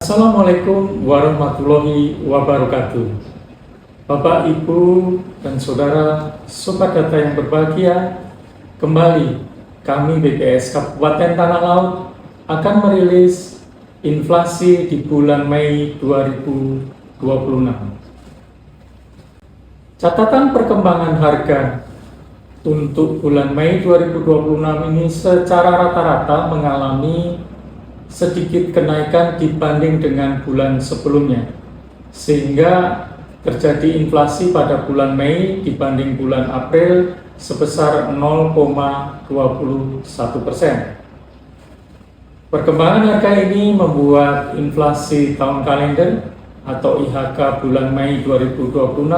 Assalamualaikum warahmatullahi wabarakatuh. Bapak, Ibu, dan Saudara Sobat Data yang berbahagia, kembali kami BPS Kabupaten Tanah Laut akan merilis inflasi di bulan Mei 2026. Catatan perkembangan harga untuk bulan Mei 2026 ini secara rata-rata mengalami sedikit kenaikan dibanding dengan bulan sebelumnya, sehingga terjadi inflasi pada bulan Mei dibanding bulan April sebesar 0,21%. Perkembangan harga ini membuat inflasi tahun kalender atau IHK bulan Mei 2026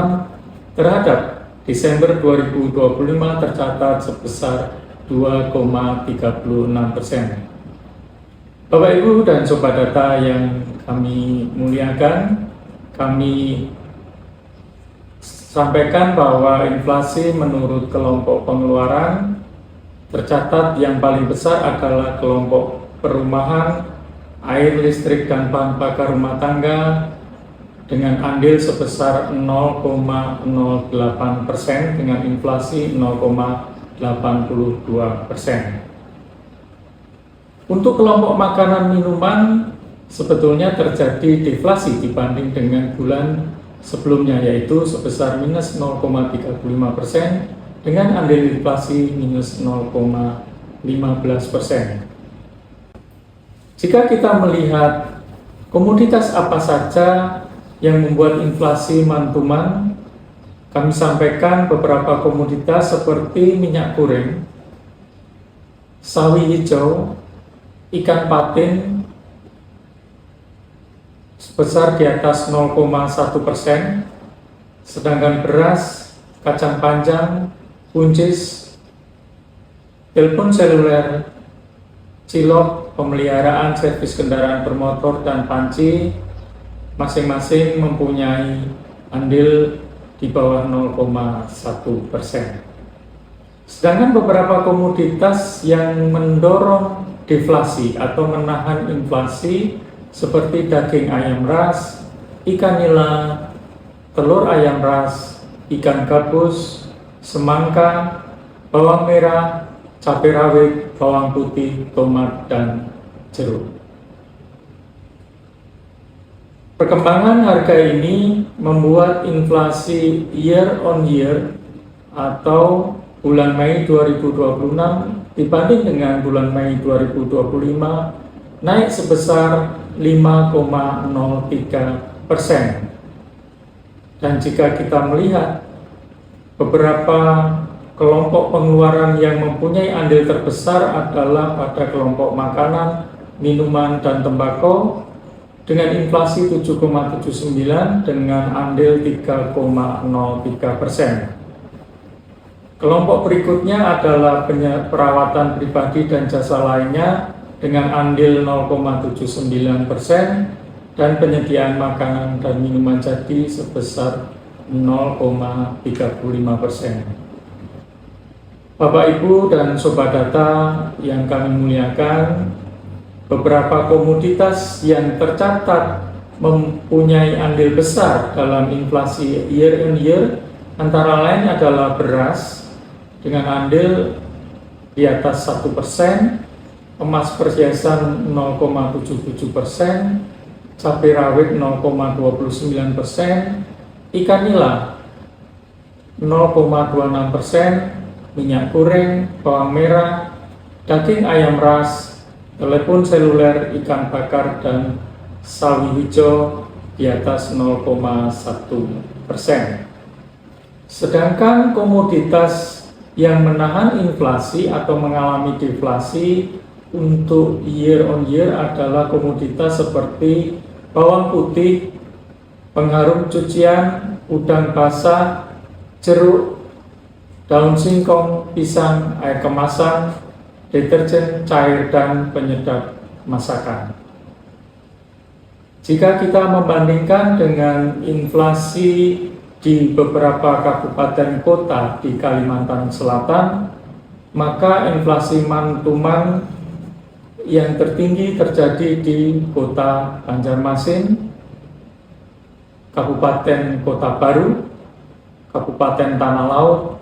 terhadap Desember 2025 tercatat sebesar 2,36%. Bapak, Ibu, dan Sobat Data yang kami muliakan, kami sampaikan bahwa inflasi menurut kelompok pengeluaran tercatat yang paling besar adalah kelompok perumahan, air, listrik, dan bahan bakar rumah tangga dengan andil sebesar 0,08% dengan inflasi 0,82%. Untuk kelompok makanan minuman sebetulnya terjadi deflasi dibanding dengan bulan sebelumnya, yaitu sebesar minus 0,35% dengan andil inflasi minus 0,15%. Jika kita melihat komoditas apa saja yang membuat inflasi mantuman, kami sampaikan beberapa komoditas seperti minyak goreng, sawi hijau, ikan patin sebesar di atas 0,1%, sedangkan beras, kacang panjang, buncis, telepon seluler, cilok, pemeliharaan, servis kendaraan bermotor, dan panci masing-masing mempunyai andil di bawah 0,1%. Sedangkan beberapa komoditas yang mendorong deflasi atau menahan inflasi seperti daging ayam ras, ikan nila, telur ayam ras, ikan gabus, semangka, bawang merah, cabai rawit, bawang putih, tomat, dan jeruk. Perkembangan harga ini membuat inflasi year on year atau bulan Mei 2026 dibanding dengan bulan Mei 2025 naik sebesar 5,03%. Dan jika kita melihat beberapa kelompok pengeluaran yang mempunyai andil terbesar adalah pada kelompok makanan, minuman, dan tembakau dengan inflasi 7,79 dengan andil 3,03%. Kelompok berikutnya adalah perawatan pribadi dan jasa lainnya dengan andil 0,79% dan penyediaan makanan dan minuman jadi sebesar 0,35%. Bapak, Ibu, dan Sobat Data yang kami muliakan, beberapa komoditas yang tercatat mempunyai andil besar dalam inflasi year on year antara lain adalah beras dengan andil di atas 1%, emas perhiasan 0,77%, cabai rawit 0,29%, ikan nila 0,26%, minyak goreng, bawang merah, daging ayam ras, telepon seluler, ikan bakar, dan sawi hijau di atas 0,1%. Sedangkan komoditas yang menahan inflasi atau mengalami deflasi untuk year on year adalah komoditas seperti bawang putih, pengharum cucian, udang basah, jeruk, daun singkong, pisang, air kemasan, deterjen cair, dan penyedap masakan. Jika kita membandingkan dengan inflasi di beberapa kabupaten kota di Kalimantan Selatan, maka inflasi mantuman yang tertinggi terjadi di Kota Banjarmasin, Kabupaten Kota Baru, Kabupaten Tanah Laut,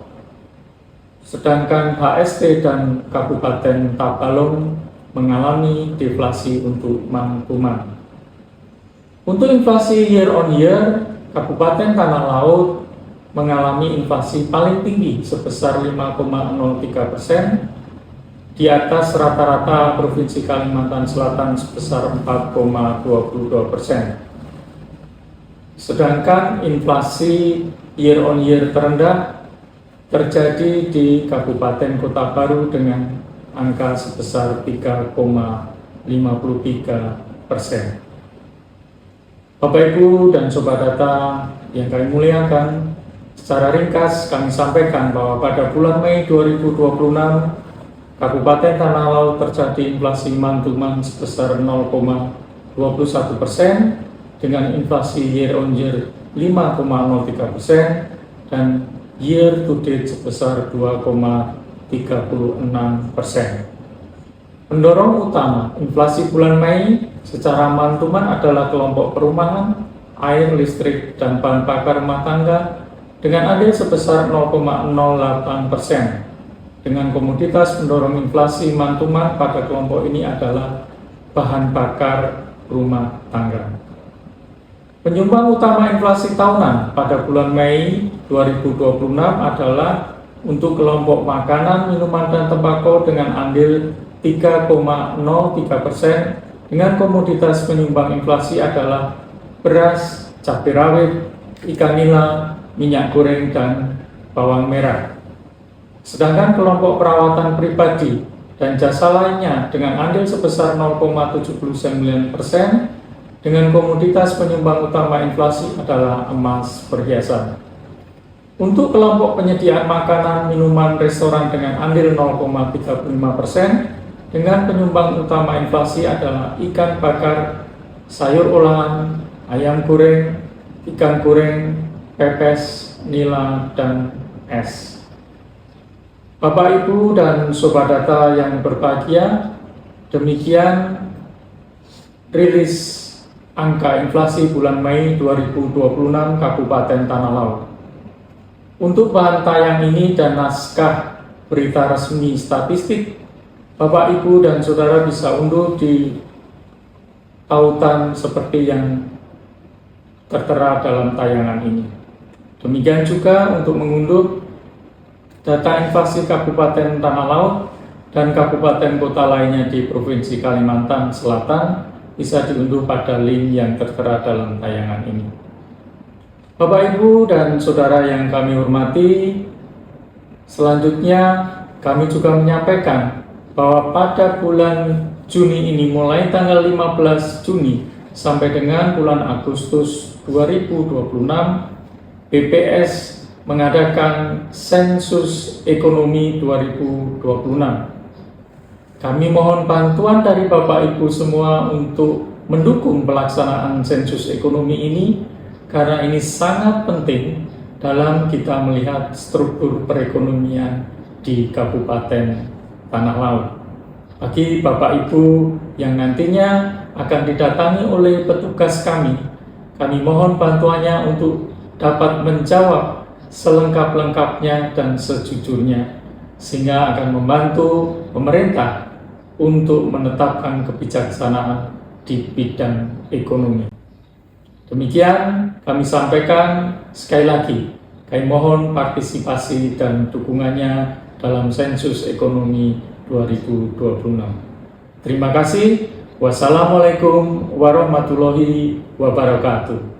sedangkan HST dan Kabupaten Tabalong mengalami deflasi untuk Mangkuman. Untuk inflasi year on year, Kabupaten Tanah Laut mengalami inflasi paling tinggi sebesar 5,03%, di atas rata-rata Provinsi Kalimantan Selatan sebesar 4,22%. Sedangkan inflasi year on year terendah terjadi di Kabupaten Kota Baru dengan angka sebesar 3,53%. Bapak Ibu dan Sobat Data yang kami muliakan, secara ringkas kami sampaikan bahwa pada bulan Mei 2026 Kabupaten Tanah Laut terjadi inflasi month-to-month sebesar 0,21% dengan inflasi year on year 5,03% dan year to date sebesar 2,36%. Pendorong utama inflasi bulan Mei secara month-to-month adalah kelompok perumahan, air, listrik, dan bahan bakar rumah tangga dengan andil sebesar 0,08%. Dengan komoditas pendorong inflasi month-to-month pada kelompok ini adalah bahan bakar rumah tangga. Penyumbang utama inflasi tahunan pada bulan Mei 2026 adalah untuk kelompok makanan, minuman, dan tembakau dengan andil 3,03%, dengan komoditas penyumbang inflasi adalah beras, cabai rawit, ikan nila, minyak goreng, dan bawang merah. Sedangkan kelompok perawatan pribadi dan jasa lainnya dengan andil sebesar 0,79%, dengan komoditas penyumbang utama inflasi adalah emas perhiasan. Untuk kelompok penyediaan makanan, minuman, restoran dengan andil 0,35%, dengan penyumbang utama inflasi adalah ikan bakar, sayur olahan, ayam goreng, ikan goreng, pepes, nila, dan es. Bapak, Ibu, dan Sobat Data yang berbahagia, demikian rilis angka inflasi bulan Mei 2026 Kabupaten Tanah Laut. Untuk bahan tayang ini dan naskah berita resmi statistik, Bapak, Ibu, dan Saudara bisa unduh di tautan seperti yang tertera dalam tayangan ini. Demikian juga untuk mengunduh data inflasi Kabupaten Tanah Laut dan kabupaten kota lainnya di Provinsi Kalimantan Selatan bisa diunduh pada link yang tertera dalam tayangan ini. Bapak, Ibu, dan Saudara yang kami hormati, selanjutnya kami juga menyampaikan bahwa pada bulan Juni ini, mulai tanggal 15 Juni sampai dengan bulan Agustus 2026, BPS mengadakan sensus ekonomi 2026. Kami mohon bantuan dari Bapak Ibu semua untuk mendukung pelaksanaan sensus ekonomi ini, karena ini sangat penting dalam kita melihat struktur perekonomian di Kabupaten Tanah Laut. Bagi Bapak Ibu yang nantinya akan didatangi oleh petugas kami mohon bantuannya untuk dapat menjawab selengkap-lengkapnya dan sejujurnya, sehingga akan membantu pemerintah untuk menetapkan kebijaksanaan di bidang ekonomi. Demikian kami sampaikan sekali lagi, kami mohon partisipasi dan dukungannya dalam sensus ekonomi 2026. Terima kasih. Wassalamualaikum warahmatullahi wabarakatuh.